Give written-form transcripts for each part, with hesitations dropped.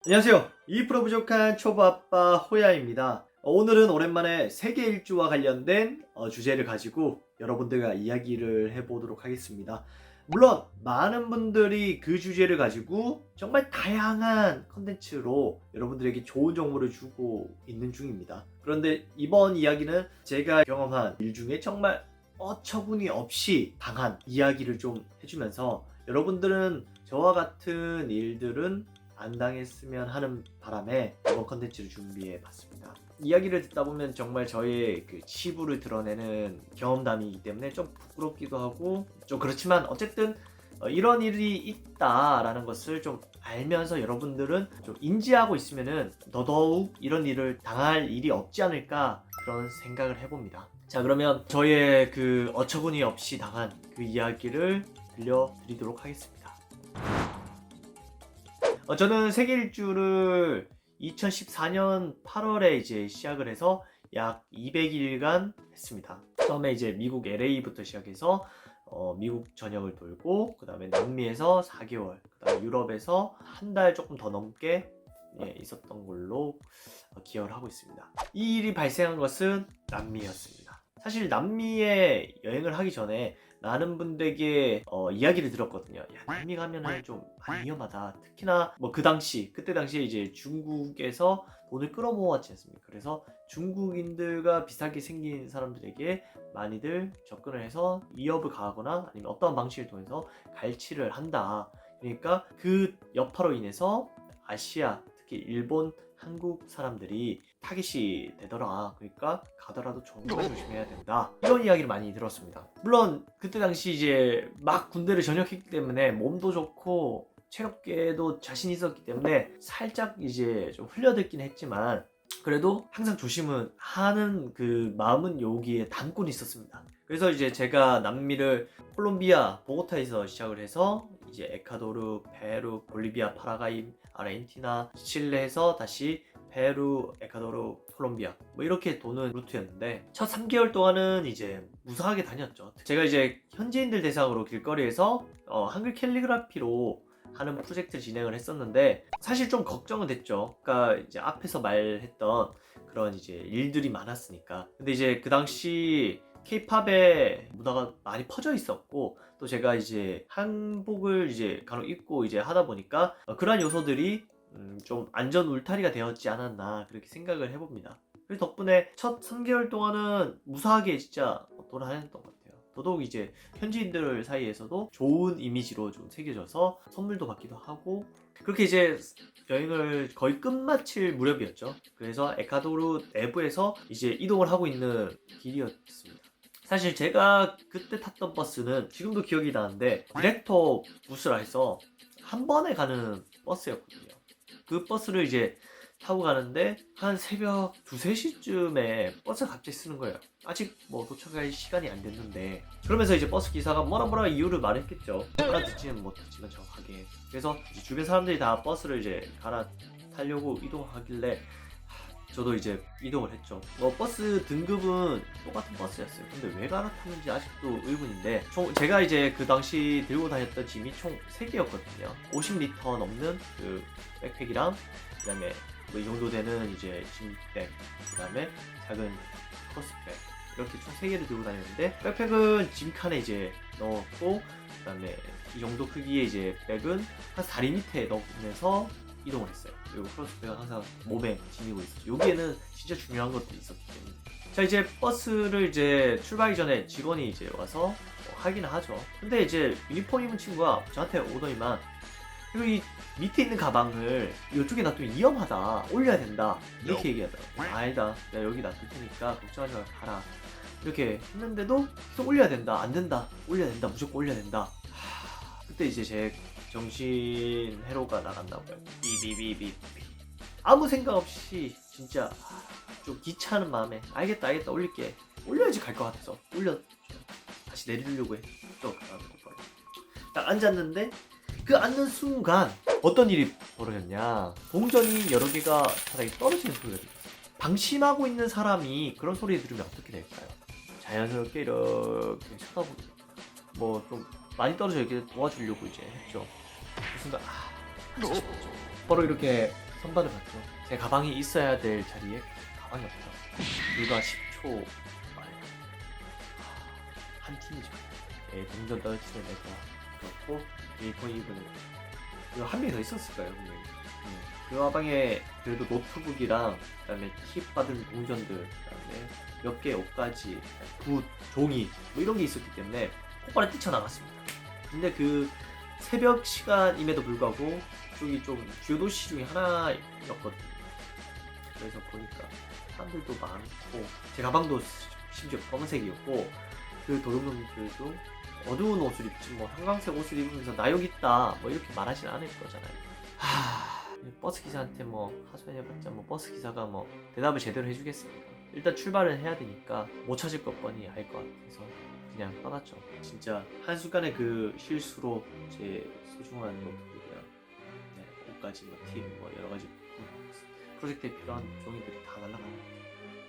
안녕하세요. 2% 부족한 초보아빠 호야입니다. 오늘은 오랜만에 세계 일주와 관련된 주제를 가지고 여러분들과 이야기를 해보도록 하겠습니다. 물론 많은 분들이 그 주제를 가지고 정말 다양한 컨텐츠로 여러분들에게 좋은 정보를 주고 있는 중입니다. 그런데 이번 이야기는 제가 경험한 일 중에 정말 어처구니 없이 당한 이야기를 좀 해주면서 여러분들은 저와 같은 일들은 안 당했으면 하는 바람에 이번 컨텐츠를 준비해 봤습니다. 이야기를 듣다 보면 정말 저의 그 치부를 드러내는 경험담이기 때문에 좀 부끄럽기도 하고 좀 그렇지만 어쨌든 이런 일이 있다라는 것을 좀 알면서 여러분들은 좀 인지하고 있으면은 더더욱 이런 일을 당할 일이 없지 않을까 그런 생각을 해봅니다. 자, 그러면 저의 그 어처구니 없이 당한 그 이야기를 들려드리도록 하겠습니다. 저는 세계 일주를 2014년 8월에 이제 시작을 해서 약 200일간 했습니다. 처음에 이제 미국 LA부터 시작해서 미국 전역을 돌고 그 다음에 남미에서 4개월, 그 다음에 유럽에서 한 달 조금 더 넘게 있었던 걸로 기억을 하고 있습니다. 이 일이 발생한 것은 남미였습니다. 사실 남미에 여행을 하기 전에 많은 분들에게 이야기를 들었거든요. 야, 남미 가면은 좀 많이 위험하다. 특히나 뭐 그때 당시에 이제 중국에서 돈을 끌어모았지 않습니까? 그래서 중국인들과 비슷하게 생긴 사람들에게 많이들 접근을 해서 위협을 가하거나 아니면 어떠한 방식을 통해서 갈취를 한다. 그러니까 그 여파로 인해서 아시아, 특히 일본, 한국 사람들이 타깃이 되더라. 그러니까 가더라도 정말 조심해야 된다. 이런 이야기를 많이 들었습니다. 물론 그때 당시 이제 막 군대를 전역했기 때문에 몸도 좋고 체력계도 자신 있었기 때문에 살짝 이제 좀 흘려듣긴 했지만 그래도 항상 조심은 하는 그 마음은 여기에 담고 있었습니다. 그래서 이제 제가 남미를 콜롬비아 보고타에서 시작을 해서 이제 에콰도르, 페루, 볼리비아, 파라과이, 아르헨티나, 칠레에서 다시 페루, 에콰도르, 콜롬비아 뭐 이렇게 도는 루트였는데 첫 3개월 동안은 이제 무사하게 다녔죠. 제가 이제 현지인들 대상으로 길거리에서 한글 캘리그라피로 하는 프로젝트를 진행을 했었는데 사실 좀 걱정은 됐죠. 그러니까 이제 앞에서 말했던 그런 이제 일들이 많았으니까. 근데 이제 그 당시 K-팝의 문화가 많이 퍼져 있었고 또 제가 이제 한복을 이제 간혹 입고 이제 하다 보니까 그러한 요소들이 좀 안전 울타리가 되었지 않았나 그렇게 생각을 해봅니다. 그래서 덕분에 첫 3개월 동안은 무사하게 진짜 돌아다녔던 것 같아요. 더더욱 이제 현지인들 사이에서도 좋은 이미지로 좀 새겨져서 선물도 받기도 하고 그렇게 이제 여행을 거의 끝마칠 무렵이었죠. 그래서 에콰도르 내부에서 이제 이동을 하고 있는 길이었습니다. 사실 제가 그때 탔던 버스는 지금도 기억이 나는데 디렉터 부스라 해서 한 번에 가는 버스였거든요. 그 버스를 이제 타고 가는데 한 새벽 2, 3시쯤에 버스가 갑자기 쓰는 거예요. 아직 뭐 도착할 시간이 안 됐는데 그러면서 이제 버스 기사가 뭐라 이유를 말했겠죠. 알아듣지는 못했지만 정확하게. 그래서 이제 주변 사람들이 다 버스를 이제 갈아타려고 이동하길래 저도 이제 이동을 했죠. 버스 등급은 똑같은 버스였어요. 근데 왜 갈아탔는지 아직도 의문인데 제가 이제 그 당시 들고 다녔던 짐이 총 3개였거든요. 50리터 넘는 그 백팩이랑 그 다음에 뭐 이 정도 되는 이제 짐백, 그 다음에 작은 크로스백 이렇게 총 3개를 들고 다녔는데 백팩은 짐칸에 이제 넣었고 그 다음에 이 정도 크기의 이제 백은 한 다리 밑에 넣으면서 이동을 했어요. 그리고 크로스백은 항상 몸에 지니고 있었죠. 여기에는 진짜 중요한 것들이 있었기 때문에. 자, 이제 버스를 이제 출발하기 전에 직원이 이제 와서 확인을 하죠. 근데 이제 유니폼 입은 친구가 저한테 오더니만 그리고 이 밑에 있는 가방을 이쪽에 놔두면 위험하다. 올려야 된다. 이렇게 얘기하더라고요. 아니다. 내가 여기 놔둘 테니까 걱정하지 말고 가라. 이렇게 했는데도 계속 올려야 된다. 안 된다. 올려야 된다. 무조건 올려야 된다. 그때 이제 제 정신 해로가 나갔나봐요. 비비비비 아무 생각 없이 진짜 좀 귀찮은 마음에 알겠다 올릴게. 올려야지 갈 것 같아서 올려 다시 내리려고 해. 또 딱 앉았는데 그 앉는 순간 어떤 일이 벌어졌냐. 동전이 여러 개가 바닥에 떨어지는 소리가 들렸어요. 방심하고 있는 사람이 그런 소리 들으면 어떻게 될까요? 자연스럽게 이렇게 쳐다보고 뭐 좀 많이 떨어져 이렇게 도와주려고 이제 했죠. 그 순간 싶었죠. 바로 이렇게 선발을 받죠. 제 가방이 있어야 될 자리에 가방이 없다. 불과 10초 만에 한 팀이죠. 동전 떨어지는 애가 그렇고 A4E는 한 명이 더 있었을까요? 분명히. 그 가방에 그래도 노트북이랑 그다음에 팁 받은 동전들, 그다음에 몇 개의 옷가지, 붓, 종이 뭐 이런 게 있었기 때문에 폭발에 뛰쳐나갔습니다. 근데 그 새벽 시간임에도 불구하고 쪽이 좀 주요 도시 중에 하나였거든요. 그래서 보니까 사람들도 많고 제 가방도 심지어 검은색이었고 그 도둑놈들도 어두운 옷을 입지 뭐 형광색 옷을 입으면서 나 여기 있다 뭐 이렇게 말하진 않을 거잖아요. 버스 기사한테 뭐 하소연해봤자 뭐 버스 기사가 뭐 대답을 제대로 해주겠습니까? 일단 출발을 해야 되니까 못 찾을 것 뻔히 알 것 같아서 그냥 떠났죠. 진짜 한순간에 그 실수로 제 소중한 노트북이랑 옷까지 뭐 팁, 뭐 여러 가지 프로젝트에 필요한 종이들이 다 날아가요.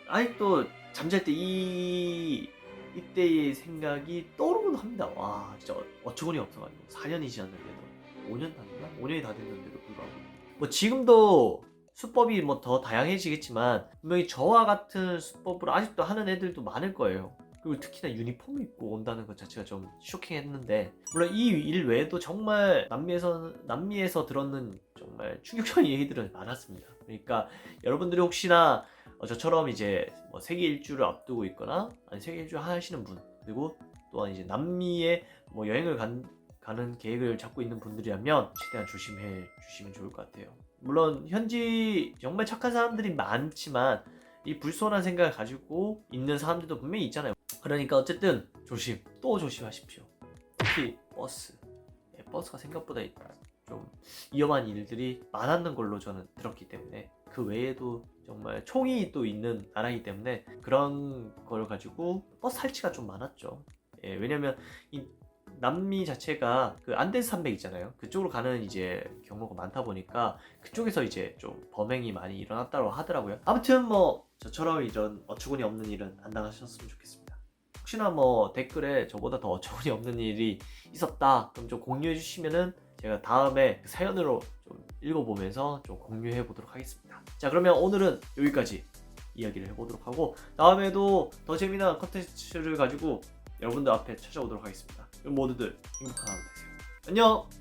아직도 잠잘 때 이때의 생각이 떠오르곤 합니다. 와 진짜 어처구니 없어가지고 4년이 지났는데도 5년 됐나? 5년이 다 됐는데도 불구하고 뭐 지금도 수법이 뭐 더 다양해지겠지만 분명히 저와 같은 수법을 아직도 하는 애들도 많을 거예요. 그리고 특히나 유니폼을 입고 온다는 것 자체가 좀 쇼킹했는데 물론 이 일 외에도 정말 남미에서 들었는 정말 충격적인 얘기들은 많았습니다. 그러니까 여러분들이 혹시나 저처럼 이제 뭐 세계 일주를 앞두고 있거나 아니 세계 일주 하시는 분 그리고 또한 이제 남미에 뭐 여행을 가는 계획을 잡고 있는 분들이라면 최대한 조심해 주시면 좋을 것 같아요. 물론 현지 정말 착한 사람들이 많지만 이 불손한 생각을 가지고 있는 사람들도 분명히 있잖아요. 그러니까 어쨌든 또 조심하십시오. 특히 버스가 생각보다 좀 위험한 일들이 많았는 걸로 저는 들었기 때문에 그 외에도 정말 총이 또 있는 나라이기 때문에 그런 걸 가지고 버스 탈취가 좀 많았죠. 왜냐면 이 남미 자체가 그 안데스 산맥 있잖아요. 그쪽으로 가는 이제 경로가 많다 보니까 그쪽에서 이제 좀 범행이 많이 일어났다고 하더라고요. 아무튼 뭐 저처럼 이런 어처구니 없는 일은 안 당하셨으면 좋겠습니다. 혹시나 뭐 댓글에 저보다 더 어처구니 없는 일이 있었다 그럼 좀 공유해 주시면은 제가 다음에 사연으로 좀 읽어보면서 좀 공유해 보도록 하겠습니다. 자 그러면 오늘은 여기까지 이야기를 해보도록 하고 다음에도 더 재미난 컨텐츠를 가지고 여러분들 앞에 찾아오도록 하겠습니다. 그럼 모두들 행복한 하루 되세요. 안녕!